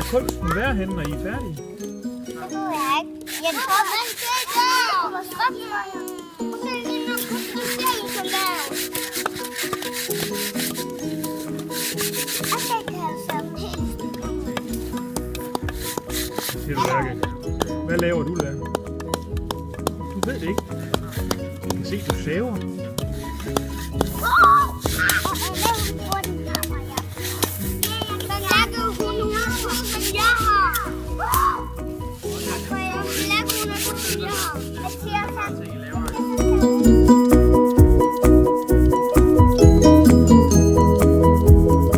skal kunsten være henne, når I er færdige? Det ved jeg ikke. Jeg tror, man skal gøre. Hvor stop mig. Og så lige nogle kusten som laver. Og så kan jeg så pæst. Det er du, Lærke. Hvad laver du, Lærke? Du ved det ikke. Jeg kan se, du saver. Jeg